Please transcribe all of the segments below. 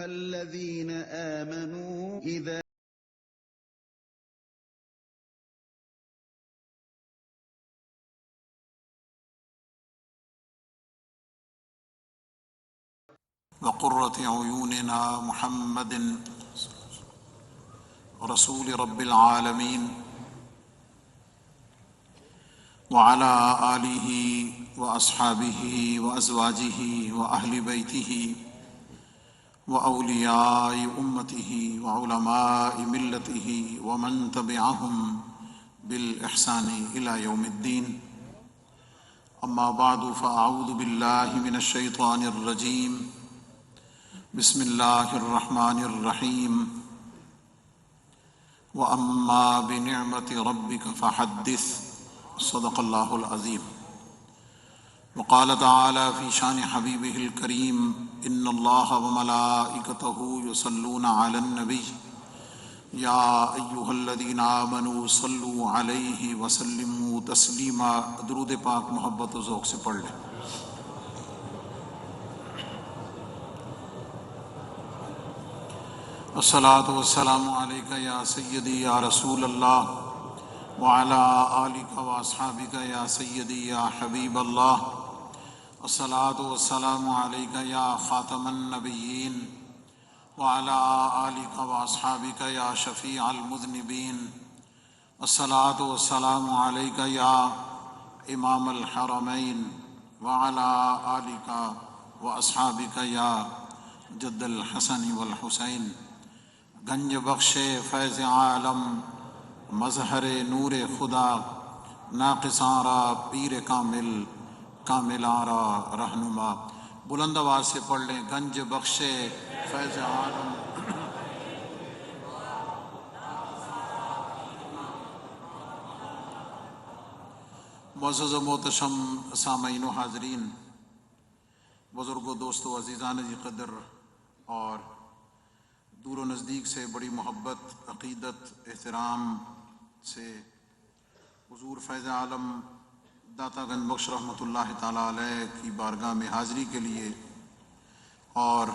أيها الذين آمنوا إذا وقرة عيوننا محمد رسول رب العالمين وعلى آله وأصحابه وأزواجه وأهل بيته وأولياء أمته وعلماء ملته ومن تبعهم بالإحسان إلى يوم الدين. أما بعد فأعوذ بالله من الشيطان الرجيم. بسم اللہ الرحمن الرحیم. وَأَمَّا بِنِعْمَةِ رَبِّكَ فَحَدِّثْ. صدق اللہ العظیم. وقال تعالی فی شان حبیبہ الکریم ان اللہ وملائکتہ یصلون علی النبی یا ایہا الذین آمنوا صلوا علیہ وسلموا تسلیما. درود پاک محبت و ذوق سے پڑھ لیں. الصلاۃ والسلام علیک یا سیدی یا رسول اللہ وعلی آلک واصحابک یا سیدی یا حبیب اللہ. الصلاۃ والسلام علیک یا خاتم النبیین وعلی آلک واصحابک یا شفیع المذنبین. الصلاۃ والسلام علیک یا امام الحرمین وعلی آلک واصحابک یا جد الحسن والحسین. گنج بخش فیض عالم مظہر نور خدا ناقصاں را پیر کامل کاملاں را رہنما. بلند آواز سے پڑھ لیں. گنج بخش فیض عالم معزز و محتشم سامعین و حاضرین، بزرگوں، دوستوں، عزیزان جی قدر اور دور و نزدیک سے بڑی محبت، عقیدت، احترام سے حضور فیض عالم داتا گنج بخش رحمۃ اللہ تعالیٰ علیہ کی بارگاہ میں حاضری کے لیے اور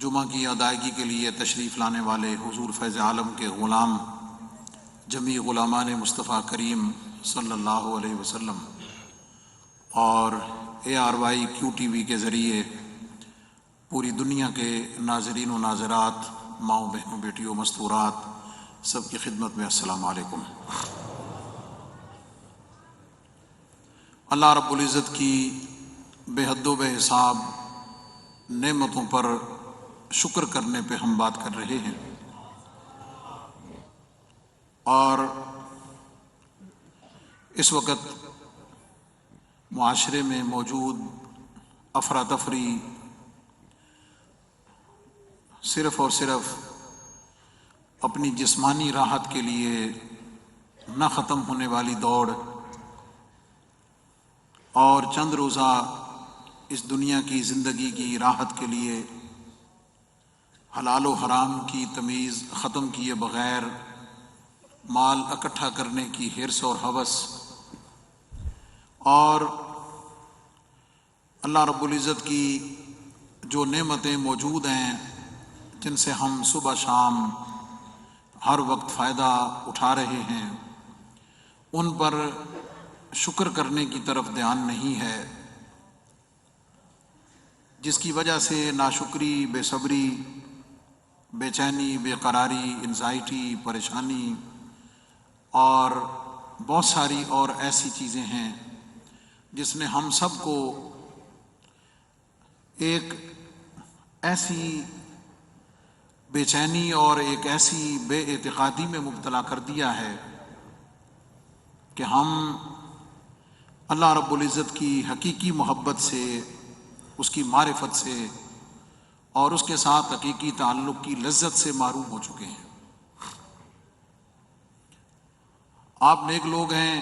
جمعہ کی ادائیگی کے لیے تشریف لانے والے حضور فیض عالم کے غلام، جمی غلامان مصطفیٰ کریم صلی اللہ علیہ وسلم اور ARY QTV کے ذریعے پوری دنیا کے ناظرین و ناظرات، ماؤں، بہنوں، بیٹیوں، مستورات، سب کی خدمت میں السلام علیکم. اللہ رب العزت کی بے حد و بے حساب نعمتوں پر شکر کرنے پہ ہم بات کر رہے ہیں. اور اس وقت معاشرے میں موجود افراتفری صرف اور صرف اپنی جسمانی راحت کے لیے نہ ختم ہونے والی دوڑ اور چند روزہ اس دنیا کی زندگی کی راحت کے لیے حلال و حرام کی تمیز ختم کیے بغیر مال اکٹھا کرنے کی حرص اور ہوس، اور اللہ رب العزت کی جو نعمتیں موجود ہیں جن سے ہم صبح شام ہر وقت فائدہ اٹھا رہے ہیں، ان پر شکر کرنے کی طرف دھیان نہیں ہے، جس کی وجہ سے ناشکری، بے صبری، بے چینی، بے قراری، انزائٹی، پریشانی اور بہت ساری اور ایسی چیزیں ہیں جس نے ہم سب کو ایک ایسی بے چینی اور ایک ایسی بے اعتقادی میں مبتلا کر دیا ہے کہ ہم اللہ رب العزت کی حقیقی محبت سے، اس کی معرفت سے اور اس کے ساتھ حقیقی تعلق کی لذت سے محروم ہو چکے ہیں. آپ نیک لوگ ہیں،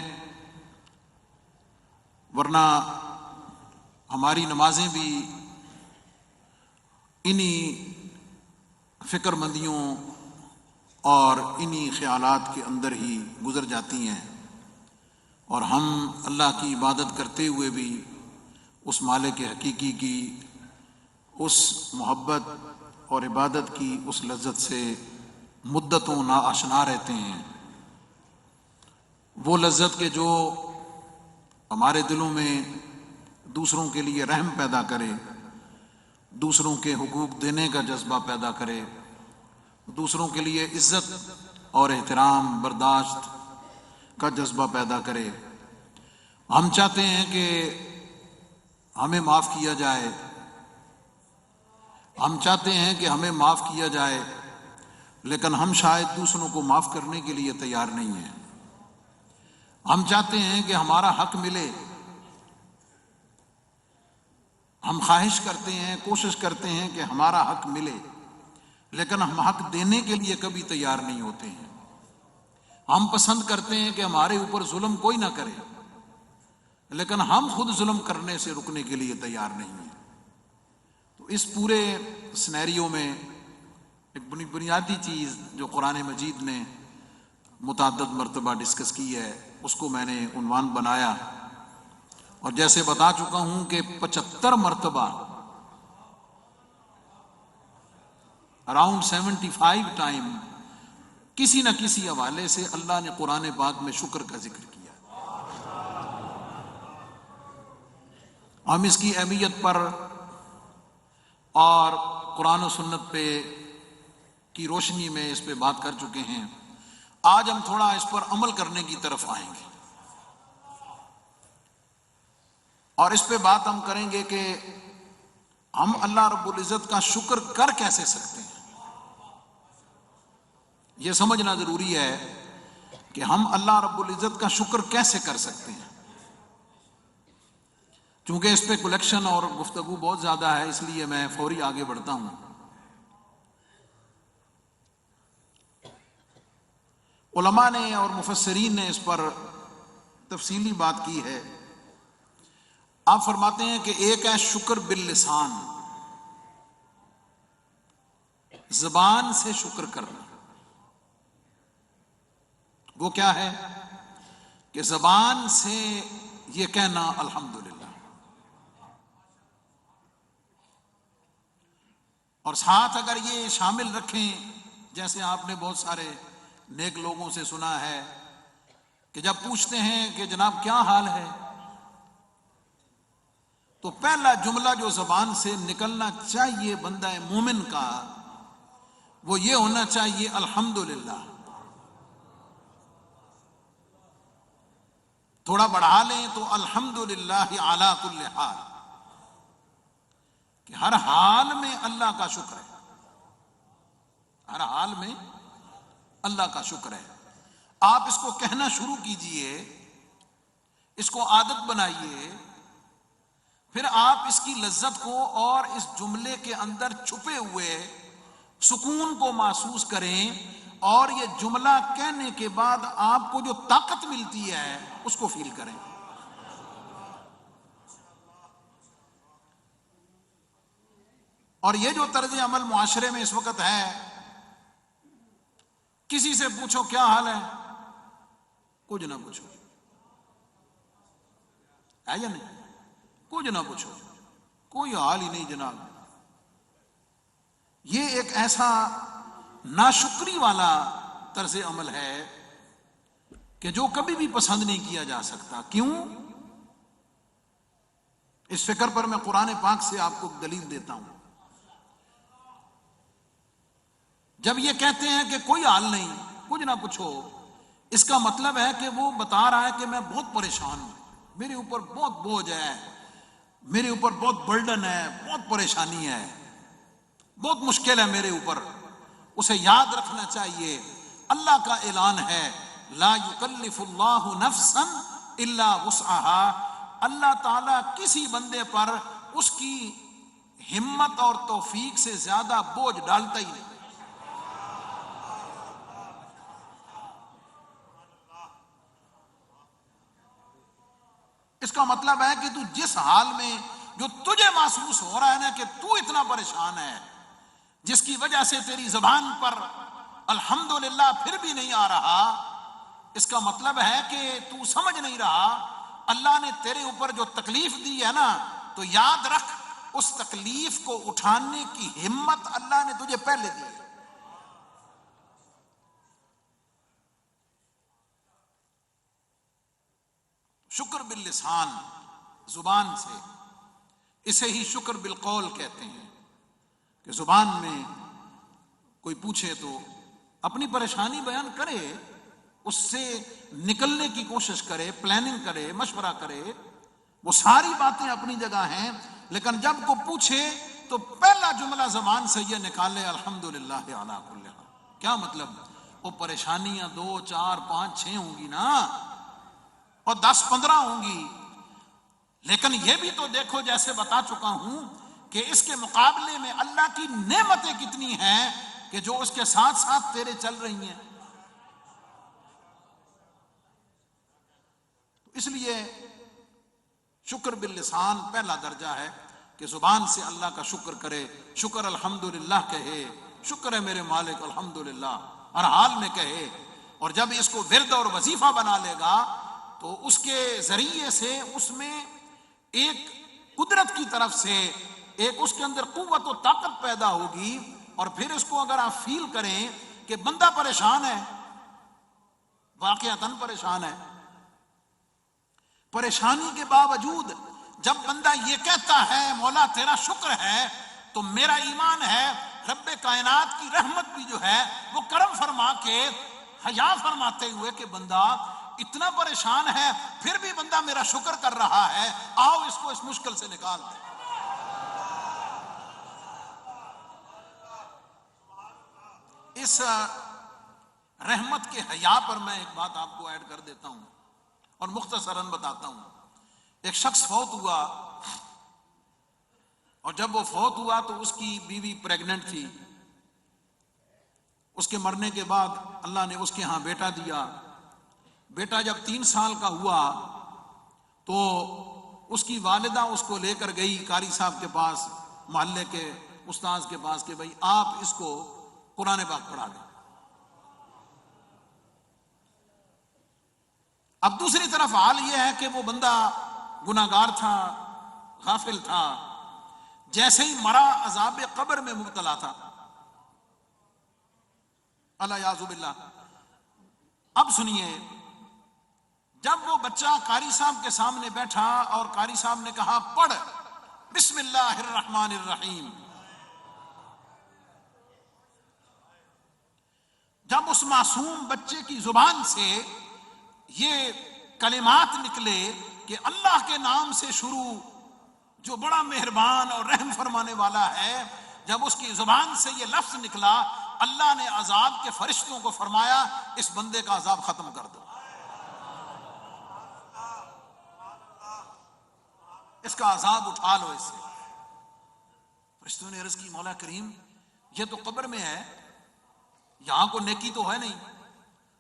ورنہ ہماری نمازیں بھی انہی فکر مندیوں اور انہی خیالات کے اندر ہی گزر جاتی ہیں، اور ہم اللہ کی عبادت کرتے ہوئے بھی اس مالک حقیقی کی اس محبت اور عبادت کی اس لذت سے مدتوں ناآشنا رہتے ہیں، وہ لذت کے جو ہمارے دلوں میں دوسروں کے لیے رحم پیدا کرے، دوسروں کے حقوق دینے کا جذبہ پیدا کرے، دوسروں کے لیے عزت اور احترام برداشت کا جذبہ پیدا کرے۔ ہم چاہتے ہیں کہ ہمیں معاف کیا جائے، ہم چاہتے ہیں کہ ہمیں معاف کیا جائے، لیکن ہم شاید دوسروں کو معاف کرنے کے لیے تیار نہیں ہیں۔ ہم چاہتے ہیں کہ ہمارا حق ملے، ہم خواہش کرتے ہیں، کوشش کرتے ہیں کہ ہمارا حق ملے، لیکن ہم حق دینے کے لیے کبھی تیار نہیں ہوتے ہیں۔ ہم پسند کرتے ہیں کہ ہمارے اوپر ظلم کوئی نہ کرے، لیکن ہم خود ظلم کرنے سے رکنے کے لیے تیار نہیں ہیں۔ تو اس پورے سینیریو میں ایک بنیادی چیز جو قرآن مجید نے متعدد مرتبہ ڈسکس کی ہے، اس کو میں نے عنوان بنایا، اور جیسے بتا چکا ہوں کہ 75 مرتبہ، اراؤنڈ 75 ٹائم کسی نہ کسی حوالے سے اللہ نے قرآن پاک میں شکر کا ذکر کیا۔ ہم اس کی اہمیت پر اور قرآن و سنت پہ کی روشنی میں اس پہ بات کر چکے ہیں۔ آج ہم تھوڑا اس پر عمل کرنے کی طرف آئیں گے، اور اس پہ بات ہم کریں گے کہ ہم اللہ رب العزت کا شکر کر کیسے سکتے ہیں۔ یہ سمجھنا ضروری ہے کہ ہم اللہ رب العزت کا شکر کیسے کر سکتے ہیں۔ چونکہ اس پہ کلیکشن اور گفتگو بہت زیادہ ہے، اس لیے میں فوری آگے بڑھتا ہوں۔ علماء نے اور مفسرین نے اس پر تفصیلی بات کی ہے۔ آپ فرماتے ہیں کہ ایک ہے شکر باللسان، زبان سے شکر کرنا۔ وہ کیا ہے کہ زبان سے یہ کہنا الحمدللہ، اور ساتھ اگر یہ شامل رکھیں، جیسے آپ نے بہت سارے نیک لوگوں سے سنا ہے کہ جب پوچھتے ہیں کہ جناب کیا حال ہے، تو پہلا جملہ جو زبان سے نکلنا چاہیے بندہ مومن کا، وہ یہ ہونا چاہیے الحمدللہ۔ تھوڑا بڑھا لیں تو الحمدللہ علی کل حال، کہ ہر حال میں اللہ کا شکر ہے، ہر حال میں اللہ کا شکر ہے۔ آپ اس کو کہنا شروع کیجئے، اس کو عادت بنائیے، پھر آپ اس کی لذت کو اور اس جملے کے اندر چھپے ہوئے سکون کو محسوس کریں، اور یہ جملہ کہنے کے بعد آپ کو جو طاقت ملتی ہے اس کو فیل کریں۔ اور یہ جو طرز عمل معاشرے میں اس وقت ہے، کسی سے پوچھو کیا حال ہے، کچھ نہ پوچھو، ہے یا نہیں؟ کچھ نہ پوچھو، کوئی حال ہی نہیں جناب۔ یہ ایک ایسا ناشکری والا طرز عمل ہے کہ جو کبھی بھی پسند نہیں کیا جا سکتا۔ کیوں؟ اس فکر پر میں قرآن پاک سے آپ کو دلیل دیتا ہوں۔ جب یہ کہتے ہیں کہ کوئی حال نہیں، کچھ نہ پوچھو، اس کا مطلب ہے کہ وہ بتا رہا ہے کہ میں بہت پریشان ہوں، میرے اوپر بہت بوجھ ہے، میرے اوپر بہت برڈن ہے، بہت پریشانی ہے، بہت مشکل ہے میرے اوپر۔ اسے یاد رکھنا چاہیے، اللہ کا اعلان ہے لا یکلف اللہ نفسا الا وسعها، اللہ تعالیٰ کسی بندے پر اس کی ہمت اور توفیق سے زیادہ بوجھ ڈالتا ہی نہیں۔ اس کا مطلب ہے کہ تو جس حال میں جو تجھے محسوس ہو رہا ہے نا کہ تو اتنا پریشان ہے، جس کی وجہ سے تیری زبان پر الحمدللہ پھر بھی نہیں آ رہا، اس کا مطلب ہے کہ تو سمجھ نہیں رہا اللہ نے تیرے اوپر جو تکلیف دی ہے نا، تو یاد رکھ اس تکلیف کو اٹھانے کی ہمت اللہ نے تجھے پہلے دی ہے۔ شکر باللسان، زبان سے، اسے ہی شکر بالقول کہتے ہیں کہ زبان میں کوئی پوچھے تو اپنی پریشانی بیان کرے، اس سے نکلنے کی کوشش کرے، پلاننگ کرے، مشورہ کرے، وہ ساری باتیں اپنی جگہ ہیں، لیکن جب کو پوچھے تو پہلا جملہ زبان سے یہ نکالے الحمدللہ علی کل حال۔ کیا مطلب؟ وہ پریشانیاں 2 4 5 6 ہوں گی نا، اور 10 15 ہوں گی، لیکن یہ بھی تو دیکھو، جیسے بتا چکا ہوں کہ اس کے مقابلے میں اللہ کی نعمتیں کتنی ہیں کہ جو اس کے ساتھ ساتھ تیرے چل رہی ہیں۔ اس لیے شکر باللسان پہلا درجہ ہے کہ زبان سے اللہ کا شکر کرے، شکر الحمدللہ کہے، شکر ہے میرے مالک الحمدللہ ہر حال میں کہے، اور جب اس کو ورد اور وظیفہ بنا لے گا تو اس کے ذریعے سے اس میں ایک قدرت کی طرف سے ایک اس کے اندر قوت و طاقت پیدا ہوگی، اور پھر اس کو اگر آپ فیل کریں کہ بندہ پریشان ہے، واقعتاً پریشان ہے، پریشانی کے باوجود جب بندہ یہ کہتا ہے مولا تیرا شکر ہے، تو میرا ایمان ہے رب کائنات کی رحمت بھی جو ہے وہ کرم فرما کے حیا فرماتے ہوئے کہ بندہ اتنا پریشان ہے پھر بھی بندہ میرا شکر کر رہا ہے، آؤ اس کو اس مشکل سے نکال دیں۔ اس رحمت کے حیا پر میں ایک بات آپ کو ایڈ کر دیتا ہوں اور مختصراً بتاتا ہوں۔ ایک شخص فوت ہوا، اور جب وہ فوت ہوا تو اس کی بیوی پریگننٹ تھی۔ اس کے مرنے کے بعد اللہ نے اس کے ہاں بیٹا دیا۔ بیٹا جب 3 سال کا ہوا تو اس کی والدہ اس کو لے کر گئی قاری صاحب کے پاس، محلے کے استاذ کے پاس، کہ بھئی آپ اس کو قرآن پاک پڑھا دیں۔ اب دوسری طرف حال یہ ہے کہ وہ بندہ گناہگار تھا، غافل تھا، جیسے ہی مرا عذاب قبر میں مبتلا تھا، الیاذ باللہ۔ اب سنیے، جب وہ بچہ قاری صاحب کے سامنے بیٹھا اور قاری صاحب نے کہا پڑھ بسم اللہ الرحمن الرحیم، جب اس معصوم بچے کی زبان سے یہ کلمات نکلے کہ اللہ کے نام سے شروع جو بڑا مہربان اور رحم فرمانے والا ہے، جب اس کی زبان سے یہ لفظ نکلا، اللہ نے عذاب کے فرشتوں کو فرمایا اس بندے کا عذاب ختم کر دو، اس کا عذاب اٹھا لو اس سے۔ فرشتوں نے عرض کی مولا کریم یہ تو قبر میں ہے، یہاں کو نیکی تو ہے نہیں،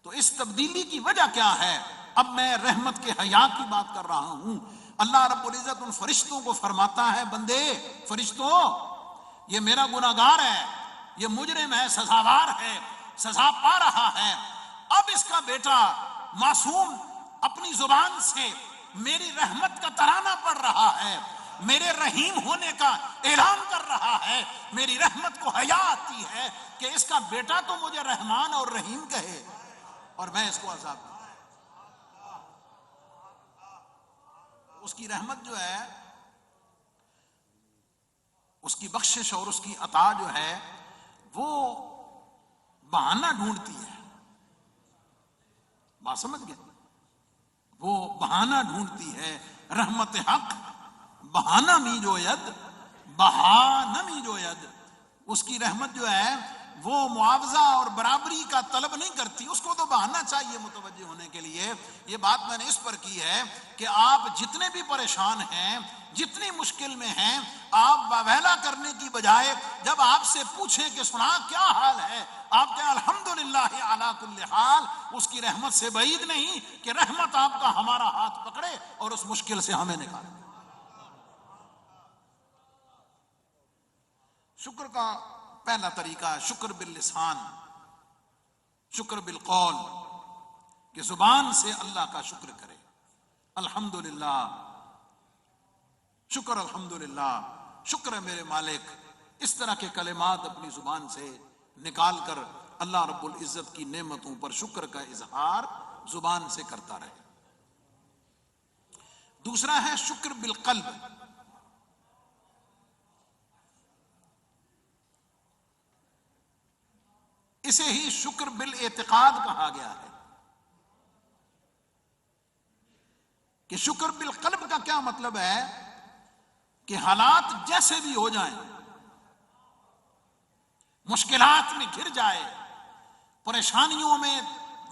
تو اس تبدیلی کی وجہ کیا ہے؟ اب میں رحمت کے حیا کی بات کر رہا ہوں۔ اللہ رب العزت ان فرشتوں کو فرماتا ہے بندے، فرشتوں یہ میرا گناہگار ہے، یہ مجرم ہے، سزاوار ہے، سزا پا رہا ہے، اب اس کا بیٹا معصوم اپنی زبان سے میری رحمت کا ترانہ پڑھ رہا ہے، میرے رحیم ہونے کا اعلان کر رہا ہے، میری رحمت کو حیا آتی ہے کہ اس کا بیٹا تو مجھے رحمان اور رحیم کہے اور میں اس کو عذاب دوں۔ اس کی رحمت جو ہے، اس کی بخشش اور اس کی عطا جو ہے وہ بہانہ ڈھونڈتی ہے، بات سمجھ گئے؟ وہ بہانہ ڈھونڈتی ہے۔ رحمت حق بہانہ می جو ید بہانہ می جو ید، اس کی رحمت جو ہے وہ معاوضہ اور برابری کا طلب نہیں کرتی، اس کو تو بہانہ چاہیے متوجہ ہونے کے لیے۔ یہ بات میں نے اس پر کی ہے کہ آپ جتنے بھی پریشان ہیں، جتنی مشکل میں ہیں، آپ واویلا کرنے کی بجائے جب آپ سے پوچھیں کہ سنا کیا حال ہے، آپ کہیں الحمدللہ علی کل حال، اس کی رحمت سے بعید نہیں کہ رحمت آپ کا ہمارا ہاتھ پکڑے اور اس مشکل سے ہمیں نکالے۔ شکر کا پہلا طریقہ ہے شکر باللسان، شکر بالقول، کہ زبان سے اللہ کا شکر کرے۔ الحمدللہ، شکر الحمدللہ، شکر ہے میرے مالک. اس طرح کے کلمات اپنی زبان سے نکال کر اللہ رب العزت کی نعمتوں پر شکر کا اظہار زبان سے کرتا رہے. دوسرا ہے شکر بالقلب. اسے ہی شکر بالاعتقاد کہا گیا ہے. کہ شکر بالقلب کا کیا مطلب ہے؟ کہ حالات جیسے بھی ہو جائیں، مشکلات میں گھر جائے، پریشانیوں میں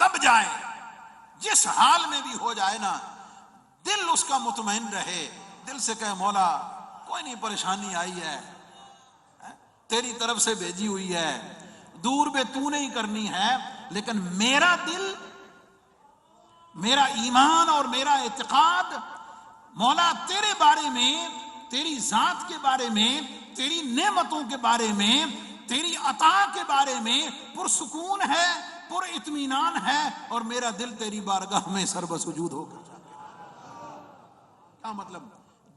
دب جائے، جس حال میں بھی ہو جائے نا، دل اس کا مطمئن رہے. دل سے کہے مولا کوئی نہیں، پریشانی آئی ہے تیری طرف سے بھیجی ہوئی ہے، دور بے تو نہیں کرنی ہے، لیکن میرا دل، میرا ایمان اور میرا اعتقاد مولا تیرے بارے میں، تیری ذات کے بارے میں، تیری نعمتوں کے بارے میں، تیری عطا کے بارے میں پرسکون ہے، پر اطمینان ہے، اور میرا دل تیری بارگاہ میں سر بسجود ہو کر جاتا ہے. کیا مطلب؟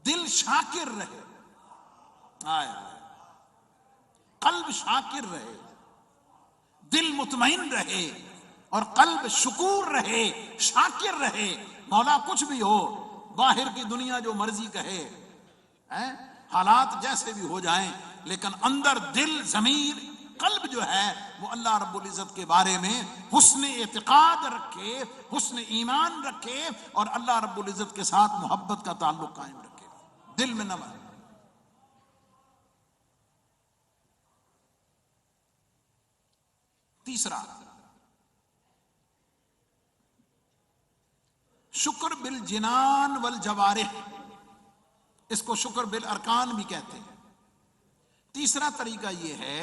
دل شاکر رہے، قلب شاکر رہے، دل مطمئن رہے، اور قلب شکور رہے، شاکر رہے. مولا کچھ بھی ہو، باہر کی دنیا جو مرضی کہے، حالات جیسے بھی ہو جائیں، لیکن اندر دل، ضمیر، قلب جو ہے وہ اللہ رب العزت کے بارے میں حسن اعتقاد رکھے، حسن ایمان رکھے، اور اللہ رب العزت کے ساتھ محبت کا تعلق قائم رکھے، دل میں نہ بھرے. تیسرا شکر بالجنان والجوارح. اس کو شکر بالارکان بھی کہتے ہیں. تیسرا طریقہ یہ ہے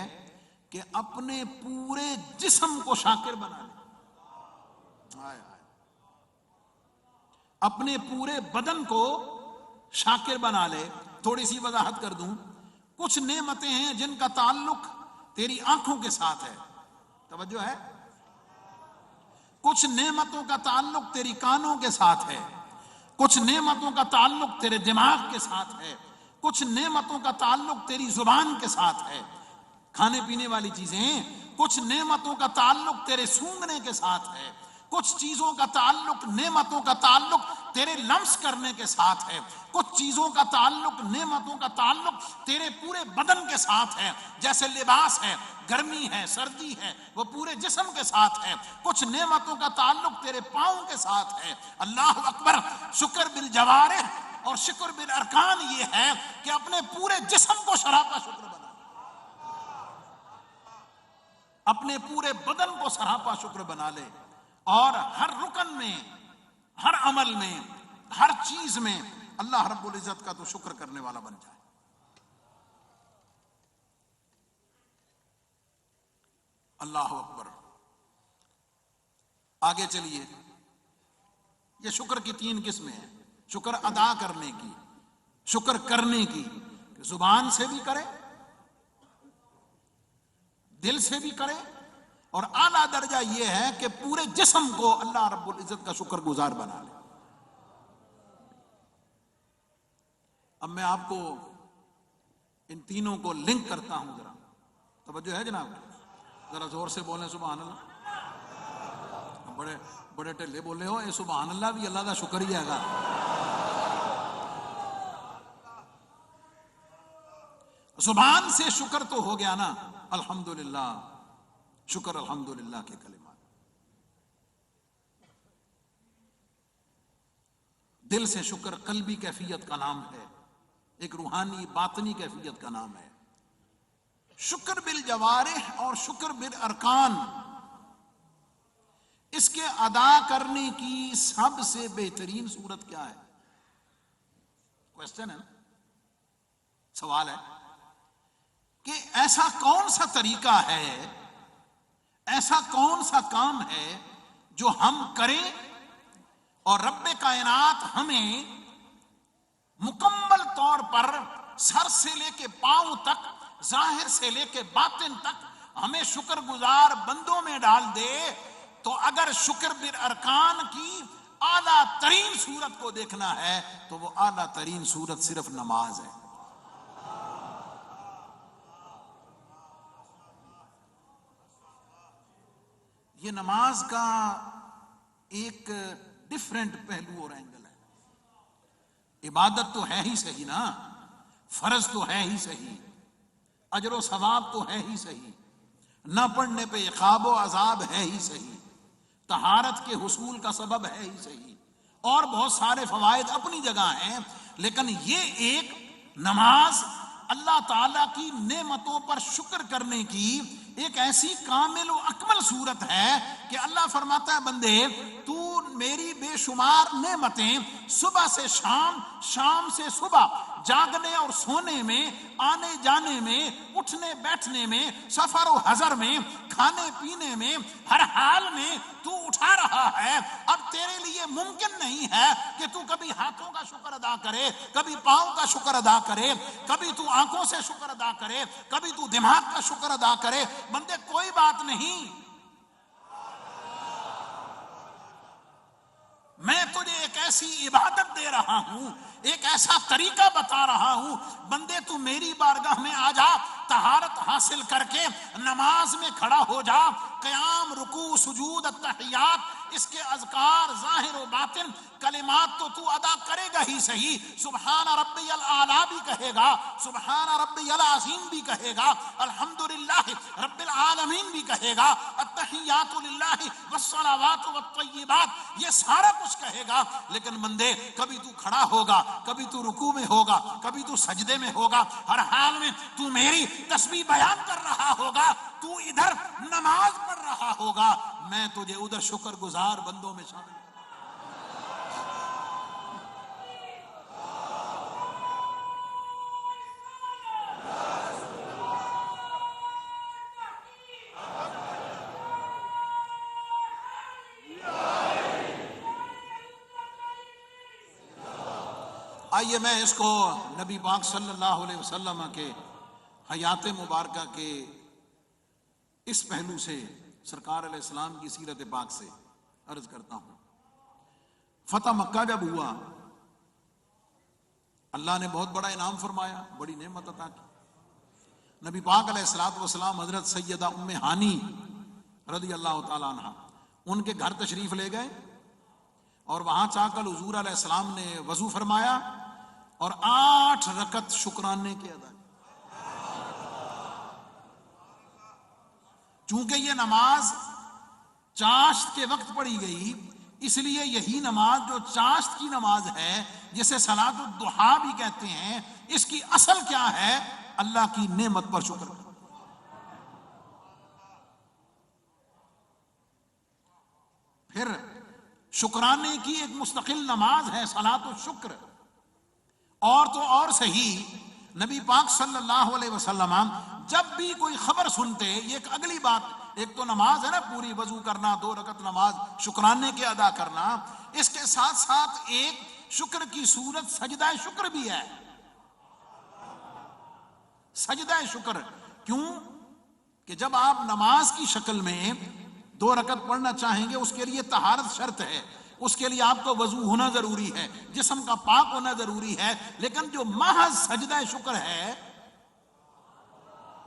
کہ اپنے پورے جسم کو شاکر بنا لے، اپنے پورے بدن کو شاکر بنا لے. تھوڑی سی وضاحت کر دوں. کچھ نعمتیں ہیں جن کا تعلق تیری آنکھوں کے ساتھ ہے، توجہ ہے. کچھ نعمتوں کا تعلق تیری کانوں کے ساتھ ہے، کچھ نعمتوں کا تعلق تیرے دماغ کے ساتھ ہے، کچھ نعمتوں کا تعلق تیری زبان کے ساتھ ہے، کھانے پینے والی چیزیں. کچھ نعمتوں کا تعلق تیرے سونگھنے کے ساتھ ہے، کچھ چیزوں کا تعلق، نعمتوں کا تعلق تیرے لمس کرنے کے ساتھ ہے، کچھ چیزوں کا تعلق، نعمتوں کا تعلق تیرے پورے بدن کے ساتھ ہے. جیسے لباس ہے، گرمی ہے، سردی ہے، وہ پورے جسم کے ساتھ ہے. کچھ نعمتوں کا تعلق تیرے پاؤں کے ساتھ ہے. اللہ اکبر. شکر بالجوارح اور شکر بالارکان یہ ہے کہ اپنے پورے جسم کو سراپا شکر بنا، اپنے پورے بدن کو سراپا شکر بنا لے، اور ہر رکن میں، ہر عمل میں، ہر چیز میں اللہ رب العزت کا تو شکر کرنے والا بن جائے. اللہ اکبر. آگے چلیے. یہ شکر کی 3 قسمیں ہیں. شکر ادا کرنے کی، شکر کرنے کی، کہ زبان سے بھی کرے، دل سے بھی کرے، اور اعلیٰ درجہ یہ ہے کہ پورے جسم کو اللہ رب العزت کا شکر گزار بنا لے. اب میں آپ کو ان تینوں کو لنک کرتا ہوں. ذرا توجہ ہے جناب؟ ذرا زور سے بولیں سبحان اللہ. بڑے بڑے ٹھلے بولے ہو، یہ سبحان اللہ بھی اللہ کا شکر ہی ہے گا. زبان سے شکر تو ہو گیا نا، الحمدللہ، شکر الحمدللہ کے کلمات. دل سے شکر قلبی کیفیت کا نام ہے، ایک روحانی باطنی کیفیت کا نام ہے. شکر بالجوارح اور شکر بالارکان، اس کے ادا کرنے کی سب سے بہترین صورت کیا ہے؟ کوشچن ہے نا، سوال ہے کہ ایسا کون سا طریقہ ہے، ایسا کون سا کام ہے جو ہم کریں اور رب کائنات ہمیں مکمل طور پر سر سے لے کے پاؤں تک، ظاہر سے لے کے باطن تک ہمیں شکر گزار بندوں میں ڈال دے. تو اگر شکر بالارکان کی اعلیٰ ترین صورت کو دیکھنا ہے تو وہ اعلیٰ ترین صورت صرف نماز ہے. یہ نماز کا ایک ڈفرینٹ پہلو اور اینگل ہے. عبادت تو ہے ہی صحیح نا، فرض تو ہے ہی صحیح، اجر و ثواب تو ہے ہی صحیح، نہ پڑھنے پہ عقاب و عذاب ہے ہی صحیح، طہارت کے حصول کا سبب ہے ہی صحیح، اور بہت سارے فوائد اپنی جگہ ہیں. لیکن یہ ایک نماز اللہ تعالیٰ کی نعمتوں پر شکر کرنے کی ایک ایسی کامل و اکمل صورت ہے کہ اللہ فرماتا ہے بندے تو میری بے شمار نعمتیں صبح سے شام، شام سے صبح، جاگنے اور سونے میں، آنے جانے میں، اٹھنے بیٹھنے میں، سفر و حضر میں، کھانے پینے میں، ہر حال میں تو اٹھا رہا ہے. اب تیرے لیے ممکن نہیں ہے کہ تو کبھی ہاتھوں کا شکر ادا کرے، کبھی پاؤں کا شکر ادا کرے، کبھی تو آنکھوں سے شکر ادا کرے، کبھی تو دماغ کا شکر ادا کرے. بندے کوئی بات نہیں، میں تجھے ایک ایسی عبادت دے رہا ہوں، ایک ایسا طریقہ بتا رہا ہوں، بندے تو میری بارگاہ میں آ جا، طہارت حاصل کر کے نماز میں کھڑا ہو جا. قیام، رکوع، سجود، التحیات، اس کے اذکار ظاہر و باطن، کلمات تو ادا کرے گا ہی صحیح. سبحان ربی الاعلیٰ بھی کہے گا، سبحان ربی العظیم بھی کہے گا، الحمدللہ رب العالمین بھی کہے گا، التحیات للہ والصلوات والطیبات، یہ سارا کچھ کہے گا. لیکن بندے کبھی تو کھڑا ہوگا، کبھی تو رکوع میں ہوگا، کبھی تو سجدے میں ہوگا، ہر حال میں تو میری تسبیح بیان کر رہا ہوگا، تو ادھر نماز پڑھ رہا ہوگا، میں تجھے ادھر شکر گزار بندوں میں شامل. آئیے میں اس کو نبی پاک صلی اللہ علیہ وسلم کے حیات مبارکہ کے اس پہلو سے، سرکار علیہ السلام کی سیرت پاک سے عرض کرتا ہوں. فتح مکہ جب ہوا، اللہ نے بہت بڑا انعام فرمایا، بڑی نعمت عطا کی. نبی پاک علیہ الصلوۃ والسلام حضرت سیدہ ام ہانی رضی اللہ تعالیٰ عنہ ان کے گھر تشریف لے گئے، اور وہاں چاہ کر حضور علیہ السلام نے وضو فرمایا اور 8 رکعت شکرانے کے ادا. چونکہ یہ نماز چاشت کے وقت پڑھی گئی، اس لیے یہی نماز جو چاشت کی نماز ہے، جسے صلاۃ الضحیٰ بھی کہتے ہیں، اس کی اصل کیا ہے؟ اللہ کی نعمت پر شکر. پھر شکرانے کی ایک مستقل نماز ہے صلاۃ الشکر. اور تو اور صحیح، نبی پاک صلی اللہ علیہ وسلم جب بھی کوئی خبر سنتے، یہ ایک اگلی بات، ایک تو نماز ہے نا پوری وضو کرنا، 2 رکعت نماز شکرانے کے ادا کرنا، اس کے ساتھ ساتھ ایک شکر کی صورت سجدہ شکر بھی ہے. سجدہ شکر کیوں کہ جب آپ نماز کی شکل میں 2 رکعت پڑھنا چاہیں گے، اس کے لیے طہارت شرط ہے، اس کے لیے آپ کو وضو ہونا ضروری ہے، جسم کا پاک ہونا ضروری ہے. لیکن جو محض سجدہ شکر ہے،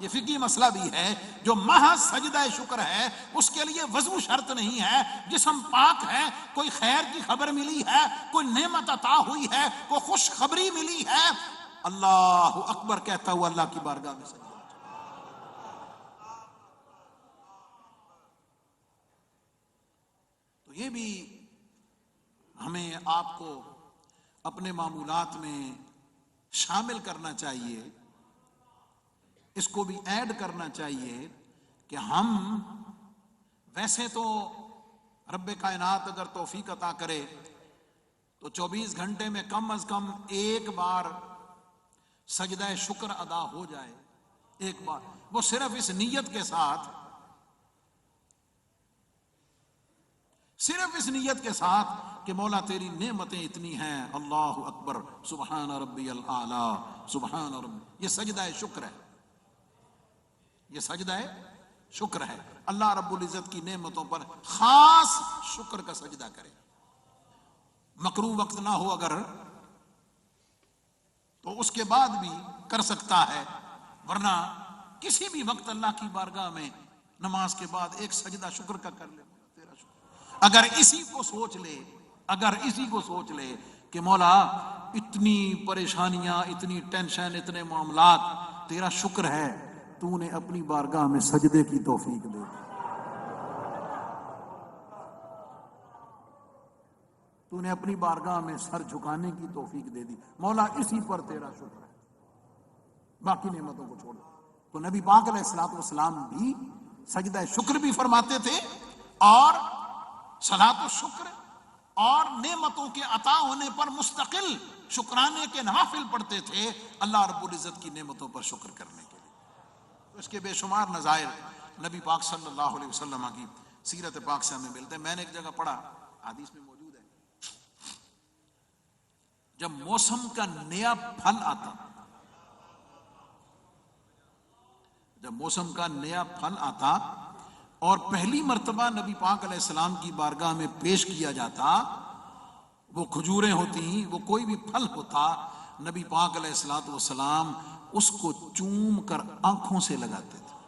یہ فقہی مسئلہ بھی ہے، جو محض سجدہ شکر ہے اس کے لیے وضو شرط نہیں ہے، جسم پاک ہے، کوئی خیر کی خبر ملی ہے، کوئی نعمت عطا ہوئی ہے، کوئی خوشخبری ملی ہے، اللہ اکبر کہتا ہوا اللہ کی بارگاہ میں سجدہ. تو یہ بھی ہمیں آپ کو اپنے معمولات میں شامل کرنا چاہیے، اس کو بھی ایڈ کرنا چاہیے کہ ہم ویسے تو رب کائنات اگر توفیق عطا کرے تو 24 گھنٹے میں کم از کم ایک بار سجدہ شکر ادا ہو جائے، ایک بار، وہ صرف اس نیت کے ساتھ، صرف اس نیت کے ساتھ کہ مولا تیری نعمتیں اتنی ہیں، اللہ اکبر، سبحان ربی الاعلیٰ، سبحان ربی. یہ سجدہ شکر ہے، یہ سجدہ شکر ہے. اللہ رب العزت کی نعمتوں پر خاص شکر کا سجدہ کرے. مکروہ وقت نہ ہو اگر تو اس کے بعد بھی کر سکتا ہے، ورنہ کسی بھی وقت اللہ کی بارگاہ میں نماز کے بعد ایک سجدہ شکر کا کر لے، تیرا شکر۔ اگر اسی کو سوچ لے کہ مولا اتنی پریشانیاں، اتنی ٹینشن، اتنے معاملات، تیرا شکر ہے تو نے اپنی بارگاہ میں سجدے کی توفیق دے دی، تو نے اپنی بارگاہ میں سر جھکانے کی توفیق دے دی، مولا اسی پر تیرا شکر ہے، باقی نعمتوں کو چھوڑ دو۔ تو نبی پاک علیہ الصلوۃ والسلام بھی سجدہ شکر بھی فرماتے تھے، اور صلاۃ الشکر اور نعمتوں کے عطا ہونے پر مستقل شکرانے کے نوافل پڑھتے تھے اللہ رب العزت کی نعمتوں پر شکر کرنے کے لیے۔ اس کے بے شمار نظائر نبی پاک صلی اللہ علیہ وسلم کی سیرت پاک سے ہمیں ملتے ہیں۔ میں نے ایک جگہ پڑھا، حدیث میں موجود ہے، جب موسم کا نیا پھل آتا، جب موسم کا نیا پھل آتا اور پہلی مرتبہ نبی پاک علیہ السلام کی بارگاہ میں پیش کیا جاتا، وہ کھجوریں ہوتی، وہ کوئی بھی پھل ہوتا، نبی پاک علیہ الصلوۃ والسلام اس کو چوم کر آنکھوں سے لگاتے تھے۔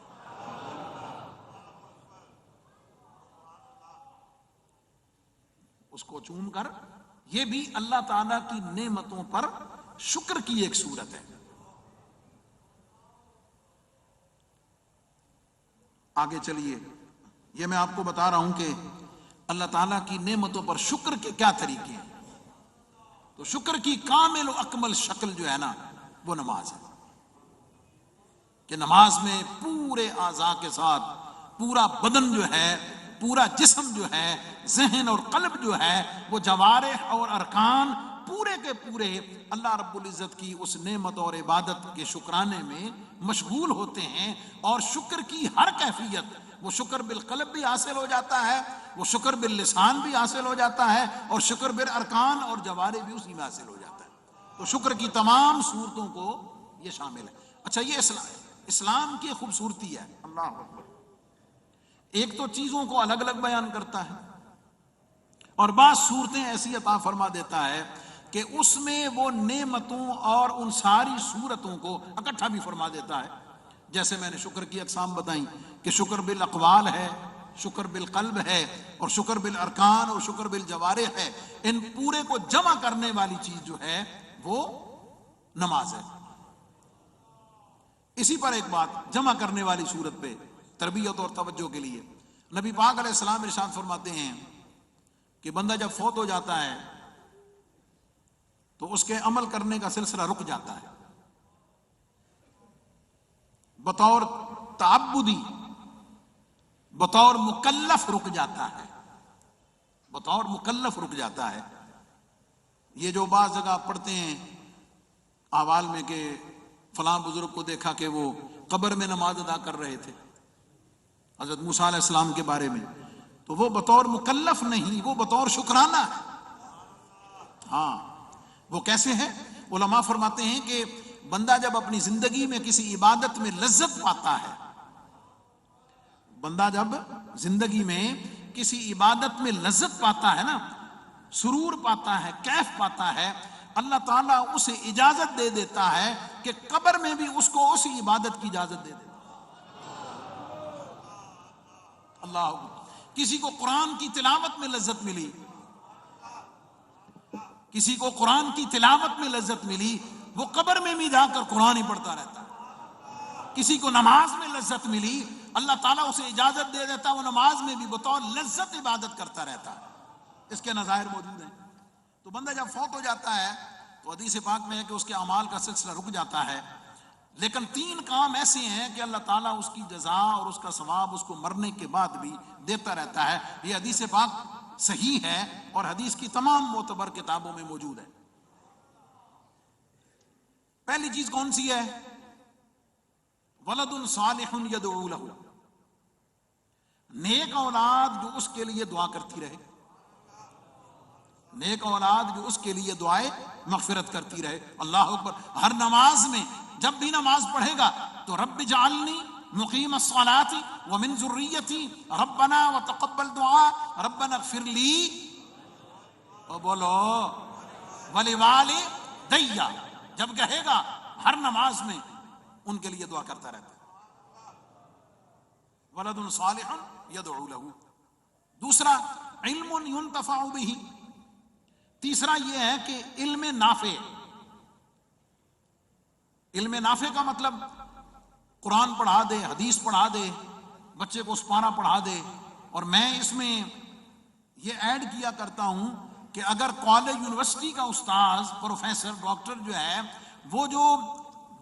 اس کو چوم کر، یہ بھی اللہ تعالیٰ کی نعمتوں پر شکر کی ایک صورت ہے۔ آگے چلیے، یہ میں آپ کو بتا رہا ہوں کہ اللہ تعالیٰ کی نعمتوں پر شکر کے کیا طریقے ہیں۔ تو شکر کی کامل و اکمل شکل جو ہے نا، وہ نماز ہے، کہ نماز میں پورے اعضاء کے ساتھ پورا بدن جو ہے، پورا جسم جو ہے، ذہن اور قلب جو ہے، وہ جوارح اور ارکان پورے کے پورے اللہ رب العزت کی اس نعمت اور عبادت کے شکرانے میں مشغول ہوتے ہیں، اور شکر کی ہر کیفیت، وہ شکر بالقلب بھی حاصل ہو جاتا ہے، وہ شکر باللسان بھی حاصل ہو جاتا ہے، اور شکر بالارکان اور جوارح بھی اسی میں حاصل ہو جاتا ہے۔ تو شکر کی تمام صورتوں کو یہ شامل ہے۔ اچھا، یہ اسلام کی خوبصورتی ہے، اللہ اکبر، ایک تو چیزوں کو الگ الگ بیان کرتا ہے، اور بعض صورتیں ایسی عطا فرما دیتا ہے کہ اس میں وہ نعمتوں اور ان ساری صورتوں کو اکٹھا بھی فرما دیتا ہے۔ جیسے میں نے شکر کی اقسام بتائیں کہ شکر بالاقوال ہے، شکر بالقلب ہے، اور شکر بالارکان اور شکر بالجوارح ہے۔ ان پورے کو جمع کرنے والی چیز جو ہے وہ نماز ہے۔ اسی پر ایک بات جمع کرنے والی صورت پہ تربیت اور توجہ کے لیے نبی پاک علیہ السلام ارشاد فرماتے ہیں کہ بندہ جب فوت ہو جاتا ہے تو اس کے عمل کرنے کا سلسلہ رک جاتا ہے، بطور تعبدی، بطور مکلف رک جاتا ہے، بطور مکلف رک جاتا ہے۔ یہ جو بعض جگہ پڑھتے ہیں احوال میں کہ فلاں بزرگ کو دیکھا کہ وہ قبر میں نماز ادا کر رہے تھے، حضرت موسیٰ علیہ السلام کے بارے میں، تو وہ بطور مکلف نہیں، وہ بطور شکرانہ ہے۔ ہاں، وہ کیسے ہے؟ علماء فرماتے ہیں کہ بندہ جب اپنی زندگی میں کسی عبادت میں لذت پاتا ہے، بندہ جب زندگی میں کسی عبادت میں لذت پاتا ہے نا، سرور پاتا ہے، کیف پاتا ہے، اللہ تعالیٰ اسے اجازت دے دیتا ہے کہ قبر میں بھی اس کو اسی عبادت کی اجازت دے دیتا ہے۔ اللہ، کسی کو قرآن کی تلاوت میں لذت ملی، کسی کو قرآن کی تلاوت میں لذت ملی، وہ قبر میں بھی جا کر قرآن ہی پڑھتا رہتا ہے۔ کسی کو نماز میں لذت ملی، اللہ تعالیٰ اسے اجازت دے دیتا ہے، وہ نماز میں بھی بطور لذت عبادت کرتا رہتا ہے۔ اس کے نظائر موجود ہیں۔ تو بندہ جب فوت ہو جاتا ہے تو حدیث پاک میں ہے کہ اس کے اعمال کا سلسلہ رک جاتا ہے، لیکن 3 کام ایسے ہیں کہ اللہ تعالیٰ اس کی جزا اور اس کا ثواب اس کو مرنے کے بعد بھی دیتا رہتا ہے۔ یہ حدیث پاک صحیح ہے اور حدیث کی تمام معتبر کتابوں میں موجود ہے۔ پہلی چیز کون سی ہے؟ ولد صالح یدعو لہ، نیک اولاد جو اس کے لیے دعا کرتی رہے، نیک اولاد جو اس کے لیے دعائے مغفرت کرتی رہے۔ اللہ اکبر، ہر نماز میں جب بھی نماز پڑھے گا تو رب اجعلنی مقیم الصلاۃ ومن ذریتی ربنا وتقبل دعاء ربنا اغفر لی، اور بولو ولوالدی، جب کہے گا ہر نماز میں ان کے لیے دعا کرتا رہتا ہے۔ ولد صالح یدعو لہ. دوسرا علم ینتفع بہ. تیسرا یہ ہے کہ علم نافع. علم نافع کا مطلب قرآن پڑھا دے، حدیث پڑھا دے، بچے کو اسپارہ پڑھا دے. اور میں اس میں یہ ایڈ کیا کرتا ہوں کہ اگر کالج یونیورسٹی کا استاذ پروفیسر ڈاکٹر جو ہے وہ جو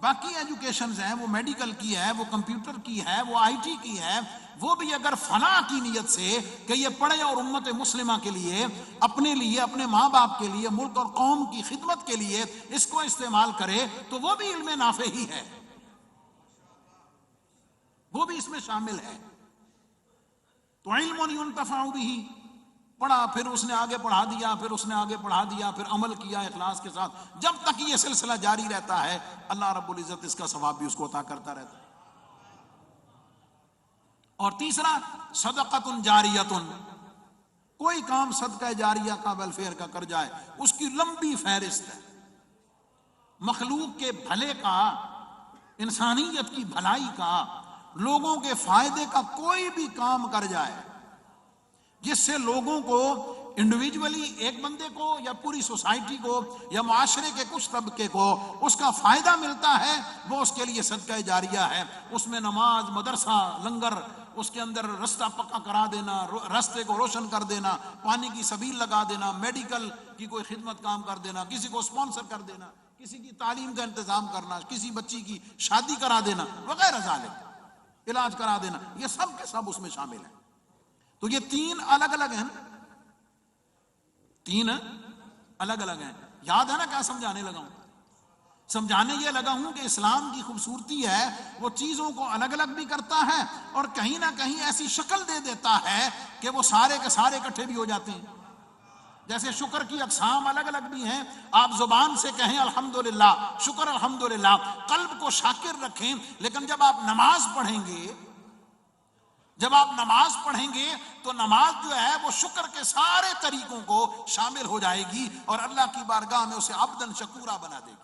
باقی ایجوکیشنز ہیں، وہ میڈیکل کی ہے، وہ کمپیوٹر کی ہے، وہ آئی ٹی کی ہے، وہ بھی اگر فلاح کی نیت سے کہ یہ پڑھے اور امت مسلمہ کے لیے، اپنے لیے، اپنے ماں باپ کے لیے، ملک اور قوم کی خدمت کے لیے اس کو استعمال کرے تو وہ بھی علم نافع ہی ہے، وہ بھی اس میں شامل ہے. تو علم ینتفع بہ، پڑھا، پھر اس نے آگے پڑھا دیا، پھر اس نے آگے پڑھا دیا، پھر عمل کیا اخلاص کے ساتھ. جب تک یہ سلسلہ جاری رہتا ہے اللہ رب العزت اس کا ثواب بھی اس کو عطا کرتا رہتا ہے. اور تیسرا صدقۃ جاریۃ، کوئی کام صدقہ جاریہ کا، ویلفیئر کا کر جائے، اس کی لمبی فہرست ہے. مخلوق کے بھلے کا، انسانیت کی بھلائی کا، لوگوں کے فائدے کا کوئی بھی کام کر جائے جس سے لوگوں کو، انڈیویجولی ایک بندے کو یا پوری سوسائٹی کو یا معاشرے کے کچھ طبقے کو اس کا فائدہ ملتا ہے، وہ اس کے لیے صدقہ جاریہ ہے. اس میں نماز، مدرسہ، لنگر، اس کے اندر رستہ پکا کرا دینا، راستے کو روشن کر دینا، پانی کی سبیل لگا دینا، میڈیکل کی کوئی خدمت کام کر دینا، کسی کو اسپانسر کر دینا، کسی کی تعلیم کا انتظام کرنا، کسی بچی کی شادی کرا دینا وغیرہ ذالک، علاج کرا دینا، یہ سب کے سب اس میں شامل ہیں. تو یہ تین الگ الگ ہیں، تین الگ الگ ہیں. یاد ہے نا کیا سمجھانے لگا ہوں؟ سمجھانے یہ لگا ہوں کہ اسلام کی خوبصورتی ہے وہ چیزوں کو الگ الگ بھی کرتا ہے اور کہیں نہ کہیں ایسی شکل دے دیتا ہے کہ وہ سارے کے سارے اکٹھے بھی ہو جاتے ہیں. جیسے شکر کی اقسام الگ الگ بھی ہیں. آپ زبان سے کہیں الحمدللہ، شکر الحمدللہ، قلب کو شاکر رکھیں، لیکن جب آپ نماز پڑھیں گے، جب آپ نماز پڑھیں گے تو نماز جو ہے وہ شکر کے سارے طریقوں کو شامل ہو جائے گی اور اللہ کی بارگاہ میں اسے عبداً شکورا بنا دے گی.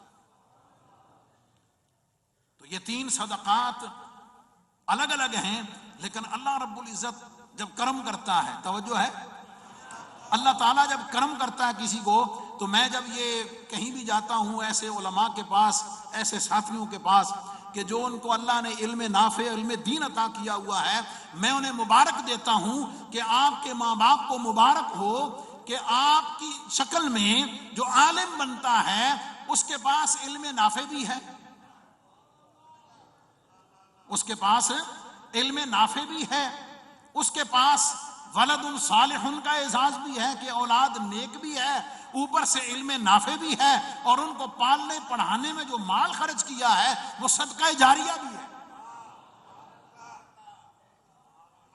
تو یہ تین صدقات الگ الگ ہیں، لیکن اللہ رب العزت جب کرم کرتا ہے، توجہ ہے، اللہ تعالیٰ جب کرم کرتا ہے کسی کو، تو میں جب یہ کہیں بھی جاتا ہوں ایسے علماء کے پاس، ایسے ساتھیوں کے پاس کہ جو ان کو اللہ نے علم نافع، علم دین عطا کیا ہوا ہے، میں انہیں مبارک دیتا ہوں کہ آپ کے ماں باپ کو مبارک ہو کہ آپ کی شکل میں جو عالم بنتا ہے اس کے پاس علم نافع بھی ہے، اس کے پاس علم نافع بھی ہے، اس کے پاس ولد صالح کا اعزاز بھی ہے کہ اولاد نیک بھی ہے، اوپر سے علم نافع بھی ہے، اور ان کو پالنے پڑھانے میں جو مال خرچ کیا ہے وہ صدقہ جاریہ بھی ہے.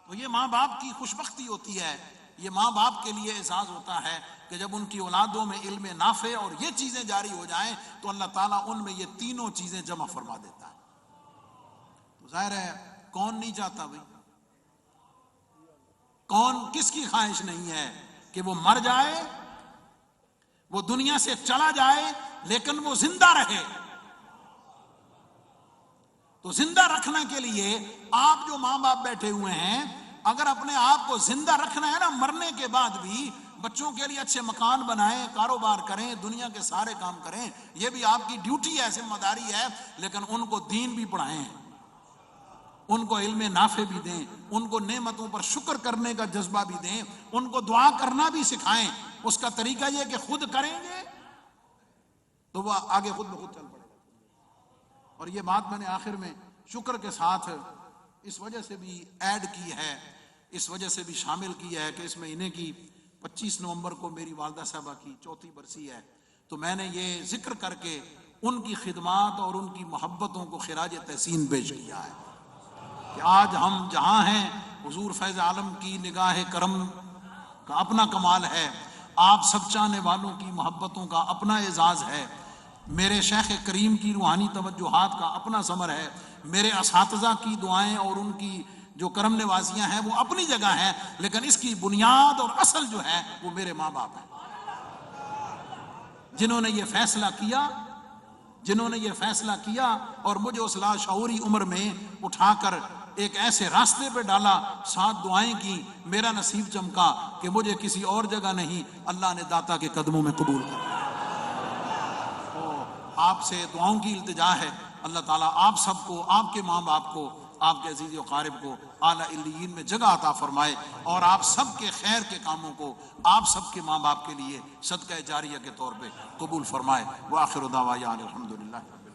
تو یہ ماں باپ کی خوش بختی ہوتی ہے، یہ ماں باپ کے لیے اعزاز ہوتا ہے کہ جب ان کی اولادوں میں علم نافع اور یہ چیزیں جاری ہو جائیں تو اللہ تعالیٰ ان میں یہ تینوں چیزیں جمع فرما دیتا ہے. تو ظاہر ہے کون نہیں چاہتا بھائی، کون، کس کی خواہش نہیں ہے کہ وہ مر جائے، وہ دنیا سے چلا جائے لیکن وہ زندہ رہے. تو زندہ رکھنے کے لیے آپ جو ماں باپ بیٹھے ہوئے ہیں، اگر اپنے آپ کو زندہ رکھنا ہے نا، مرنے کے بعد بھی بچوں کے لیے اچھے مکان بنائیں، کاروبار کریں، دنیا کے سارے کام کریں، یہ بھی آپ کی ڈیوٹی ہے، ذمہ داری ہے، لیکن ان کو دین بھی پڑھائیں، ان کو علم نافع بھی دیں، ان کو نعمتوں پر شکر کرنے کا جذبہ بھی دیں، ان کو دعا کرنا بھی سکھائیں. اس کا طریقہ یہ کہ خود کریں گے تو وہ آگے خود بخود چل پڑے گا. اور یہ بات میں نے آخر میں شکر کے ساتھ اس وجہ سے بھی ایڈ کی ہے، اس وجہ سے بھی شامل کی ہے کہ اس مہینے کی 25 نومبر کو میری والدہ صاحبہ کی 4تھی برسی ہے، تو میں نے یہ ذکر کر کے ان کی خدمات اور ان کی محبتوں کو خراج تحسین پیش کیا ہے کہ آج ہم جہاں ہیں حضور فیض عالم کی نگاہ کرم کا اپنا کمال ہے، آپ سب چاہنے والوں کی محبتوں کا اپنا اعزاز ہے، میرے شیخ کریم کی روحانی توجہات کا اپنا ثمر ہے، میرے اساتذہ کی دعائیں اور ان کی جو کرم نوازیاں ہیں وہ اپنی جگہ ہیں، لیکن اس کی بنیاد اور اصل جو ہے وہ میرے ماں باپ ہیں، جنہوں نے یہ فیصلہ کیا، جنہوں نے یہ فیصلہ کیا اور مجھے اس لاشعوری عمر میں اٹھا کر ایک ایسے راستے پہ ڈالا، ساتھ دعائیں کی، میرا نصیب چمکا کہ مجھے کسی اور جگہ نہیں، اللہ نے داتا کے قدموں میں قبول کر لیا۔ تو آپ سے دعاؤں کی التجا ہے، اللہ تعالیٰ آپ سب کو، آپ کے ماں باپ کو، آپ کے عزیز و قارب کو اعلیٰ علیین میں جگہ عطا فرمائے، اور آپ سب کے خیر کے کاموں کو آپ سب کے ماں باپ کے لیے صدقہ جاریہ کے طور پہ قبول فرمائے۔ وآخر دعوانا الحمدللہ رب العالمین۔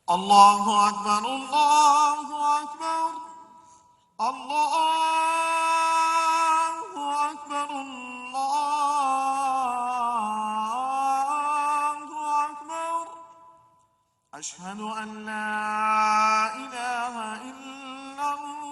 الله أكبر الله أكبر الله أكبر الله أكبر أشهد أن لا إله إلا الله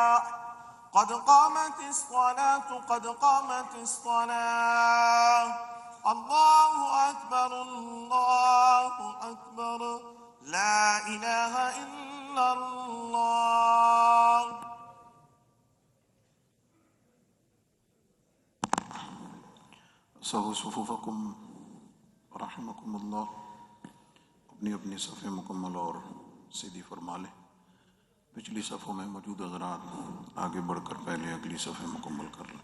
قد قامت الصلاة قد قامت الصلاة. الله أكبر الله أكبر لا إله إلا الله. سووا صفوفکم رحمکم اللہ. اپنی اپنی صفیں مکمل اور سیدھی فرما لیں. پچھلی صفوں میں موجود حضرات آگے بڑھ کر پہلے اگلی صفیں مکمل کر لیں.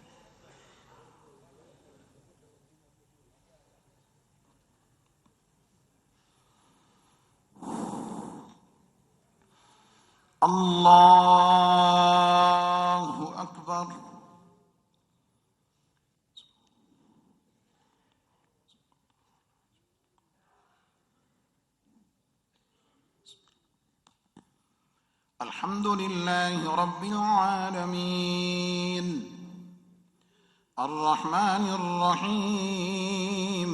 اللہ اکبر. الحمد لله رب العالمين الرحمن الرحيم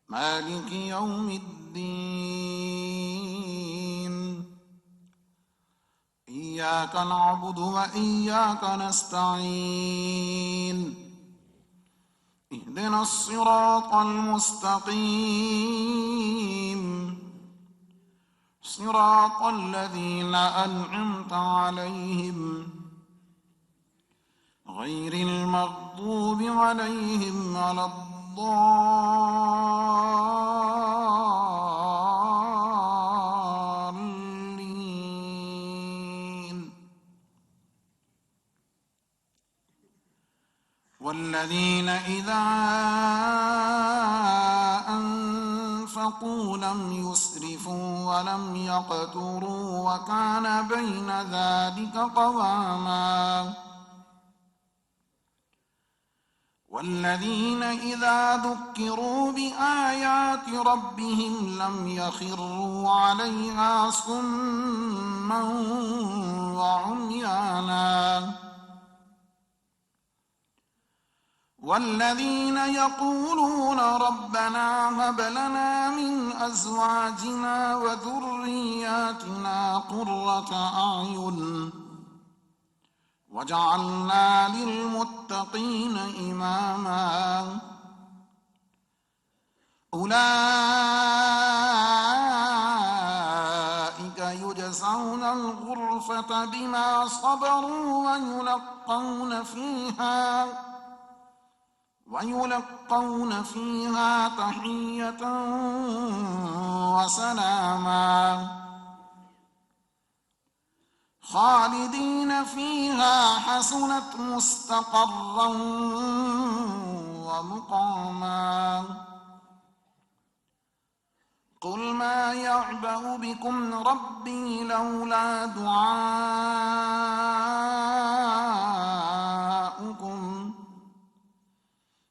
مالك يوم الدين إياك نعبد وإياك نستعين اهدنا الصراط المستقيم صراط الذين أنعمت عليهم غير المغضوب عليهم ولا الضالين. والذين إذا أنفقوا لم يسرفوا ولم يقتروا وكان بين ذلك قواما. والذين إذا ذكروا بآيات ربهم لم يخروا عليها صما وعميانا. والذين يقولون ربنا هب لنا من أزواجنا وذرياتنا قرة أعين وجعلنا للمتقين إماما. أولئك يجزون الغرفة بما صبروا ويلقون فيها تحية وسلاما خالدين فيها حسنت مستقرا ومقاما. قل ما يعبأ بكم ربي لولا دعاؤكم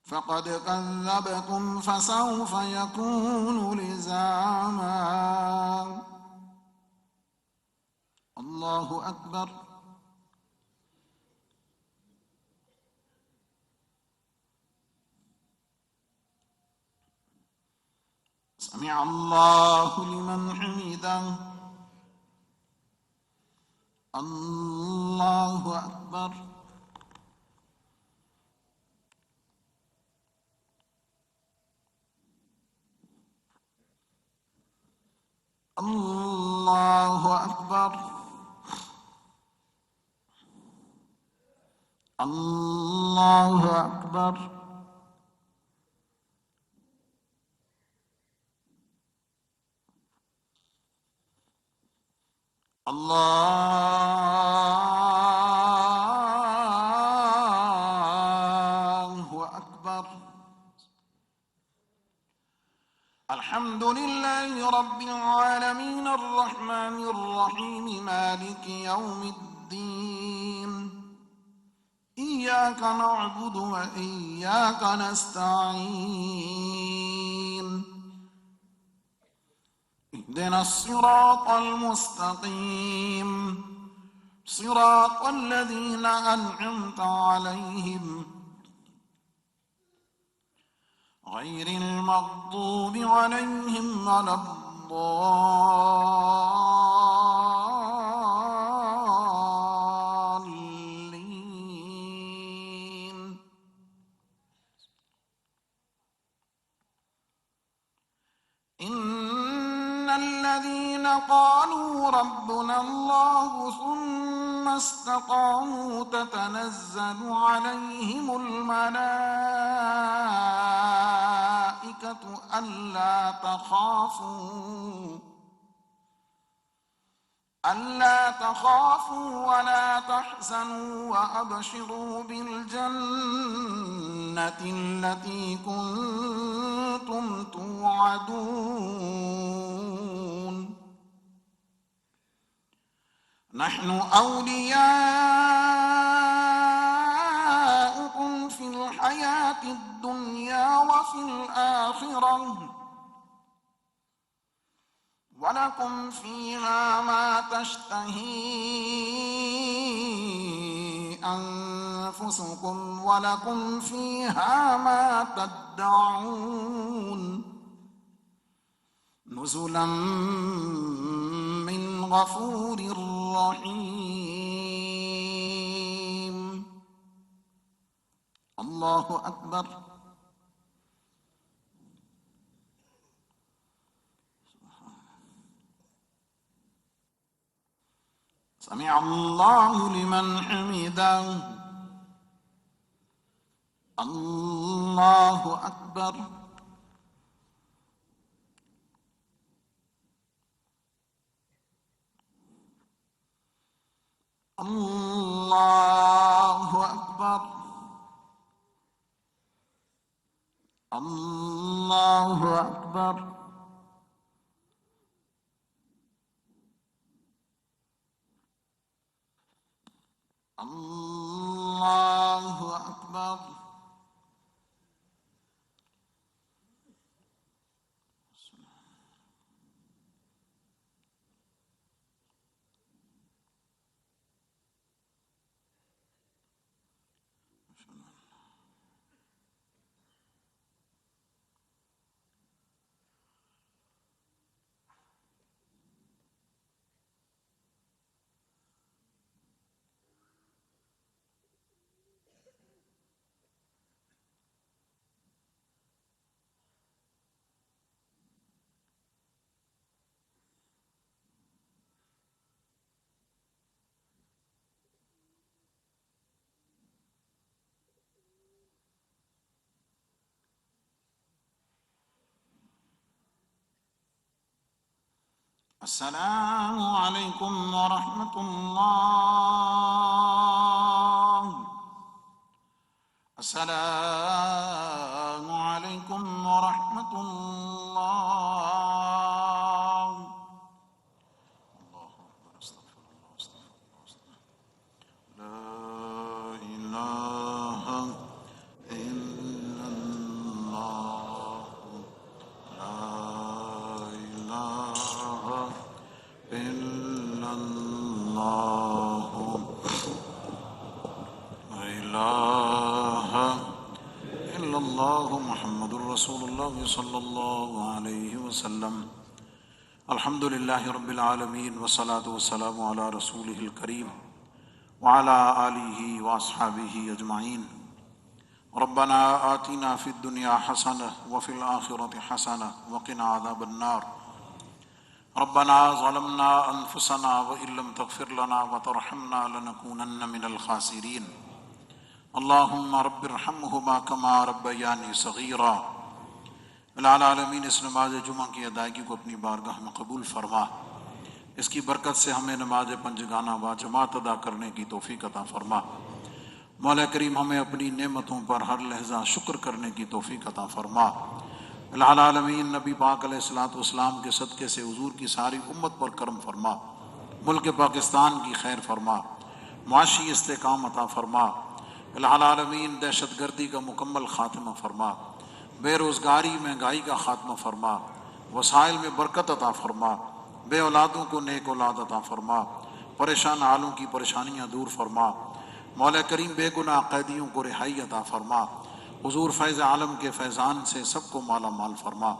فقد كذبتم فسوف يكون لزاما. الله أكبر. سمع الله لمن حمده. الله أكبر. الله أكبر. الله أكبر. الله أكبر. الحمد لله رب العالمين الرحمن الرحيم مالك يوم الدين إياك نعبد وإياك نستعين اهدنا الصراط المستقيم صراط الذين أنعمت عليهم غير المغضوب عليهم ولا الضالين. قالوا ربنا الله ثم استقاموا تتنزل عليهم الملائكة ألا تخافوا ولا تحزنوا وأبشروا بالجنة التي كنتم توعدون نحن أولياؤكم في الحياة الدنيا وفي الآخرة ولكم فيها ما تشتهي أنفسكم ولكم فيها ما تدعون نزلا من غفور رحيم. الله أكبر. سمع الله لمن حمده. الله أكبر. الله أكبر. الله أكبر. الله أكبر. السلام عليكم ورحمة الله. السلام عليكم ورحمة الله. الله أكبر. استغفر الله استغفر الله. لا إله إلا الله. لا إله إلا الله. لا إله إلا الله محمد رسول الله صلى الله عليه وسلم. الحمد لله رب العالمين والصلاة والسلام على رسوله الكريم وعلى آله وأصحابه أجمعين. ربنا آتنا في الدنيا حسنة وفي الآخرة حسنة وقنا عذاب النار. ربنا ظلمنا أنفسنا وإن لم تغفر لنا وترحمنا لنكونن من الخاسرين. اللهم رب ارحمهما كما ربياني صغيرا. العالمین اس نماز جمعہ کی ادائیگی کو اپنی بارگاہ میں قبول فرما. اس کی برکت سے ہمیں نماز پنجگانہ باجماعت ادا کرنے کی توفیق عطا فرما. مولا کریم ہمیں اپنی نعمتوں پر ہر لحظہ شکر کرنے کی توفیق عطا فرما. العالمین نبی پاک علیہ الصلوۃ والسلام کے صدقے سے حضور کی ساری امت پر کرم فرما. ملک پاکستان کی خیر فرما. معاشی استحکام عطا فرما. العالمین دہشت گردی کا مکمل خاتمہ فرما. بے روزگاری مہنگائی کا خاتمہ فرما. وسائل میں برکت عطا فرما. بے اولادوں کو نیک اولاد عطا فرما. پریشان حالوں کی پریشانیاں دور فرما. مولا کریم بے گناہ قیدیوں کو رہائی عطا فرما. حضور فیض عالم کے فیضان سے سب کو مالا مال فرما.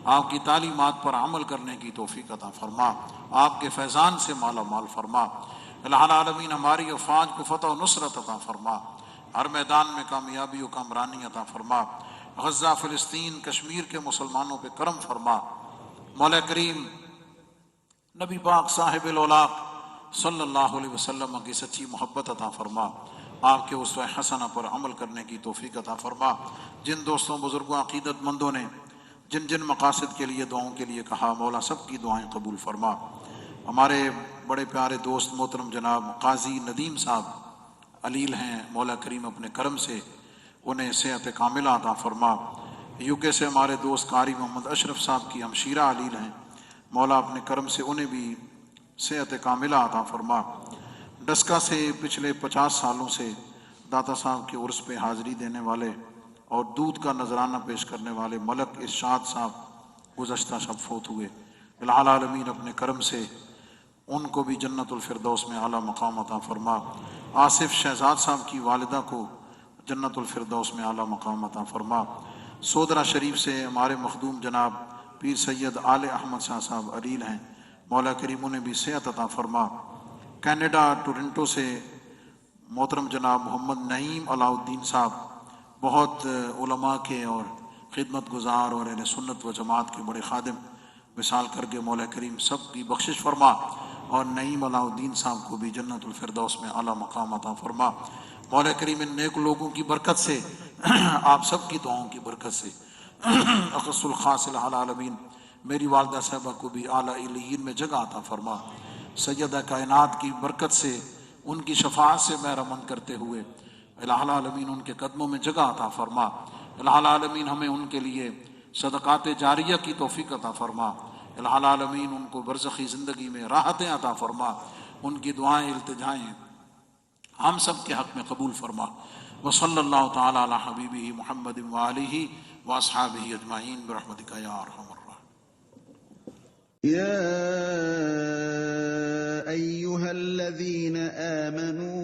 آپ کی تعلیمات پر عمل کرنے کی توفیق عطا فرما. آپ کے فیضان سے مالا مال فرما. العالمین ہماری افواج کو فتح و نصرت عطا فرما. ہر میدان میں کامیابی و کامرانی عطا فرما. غزہ، فلسطین، کشمیر کے مسلمانوں پہ کرم فرما. مولا کریم نبی پاک صاحب الاولاق صلی اللہ علیہ وسلم کی سچی محبت عطا فرما، آپ کے اسوہ حسنہ پر عمل کرنے کی توفیق عطا فرما۔ جن دوستوں بزرگوں عقیدت مندوں نے جن جن مقاصد کے لیے دعاؤں کے لیے کہا، مولا سب کی دعائیں قبول فرما۔ ہمارے بڑے پیارے دوست محترم جناب قاضی ندیم صاحب علیل ہیں، مولا کریم اپنے کرم سے انہیں صحت کاملہ عطا فرما۔ یو کے سے ہمارے دوست قاری محمد اشرف صاحب کی ہمشیرہ علیل ہیں، مولا اپنے کرم سے انہیں بھی صحت کاملہ عطا فرما۔ ڈسکا سے پچھلے 50 سالوں سے داتا صاحب کے عرس پہ حاضری دینے والے اور دودھ کا نذرانہ پیش کرنے والے ملک ارشاد صاحب گزشتہ شب فوت ہوئے۔ الہ العالمین اپنے کرم سے ان کو بھی جنت الفردوس میں اعلیٰ مقام عطا فرما۔ آصف شہزاد صاحب کی والدہ کو جنت الفردوس میں اعلیٰ مقام عطا فرما۔ سودرہ شریف سے ہمارے مخدوم جناب پیر سید آل احمد شاہ صاحب علیل ہیں، مولا کریم انہیں بھی صحت عطا فرما۔ کینیڈا ٹورنٹو سے محترم جناب محمد نعیم علاء الدین صاحب بہت علماء کے اور خدمت گزار اور اہل سنت و جماعت کے بڑے خادم وصال کر کے، مولا کریم سب کی بخشش فرما، اور نعیم علاء الدین صاحب کو بھی جنت الفردوس میں اعلیٰ مقام عطا فرما۔ مولا کریم ان نیک لوگوں کی برکت سے، آپ سب کی دعاؤں کی برکت سے، اخص الخاص الہ العالمین میری والدہ صاحبہ کو بھی اعلیٰ علیین میں جگہ عطا فرما۔ سیدہ کائنات کی برکت سے، ان کی شفاعت سے بہرمند کرتے ہوئے الہ العالمین ان کے قدموں میں جگہ عطا فرما۔ الہ العالمین ہمیں ان کے لیے صدقات جاریہ کی توفیق عطا فرما۔ الہ العالمین ان کو برزخی زندگی میں راحتیں عطا فرما، ان کی دعائیں التجائیں ہم سب کے حق میں قبول فرما۔ وصلی اللہ تعالی علی حبیبہ محمد وآلہ واصحابہ اجمعین برحمتک یا ارحم الراحمین۔ يا أيها الذين آمنوا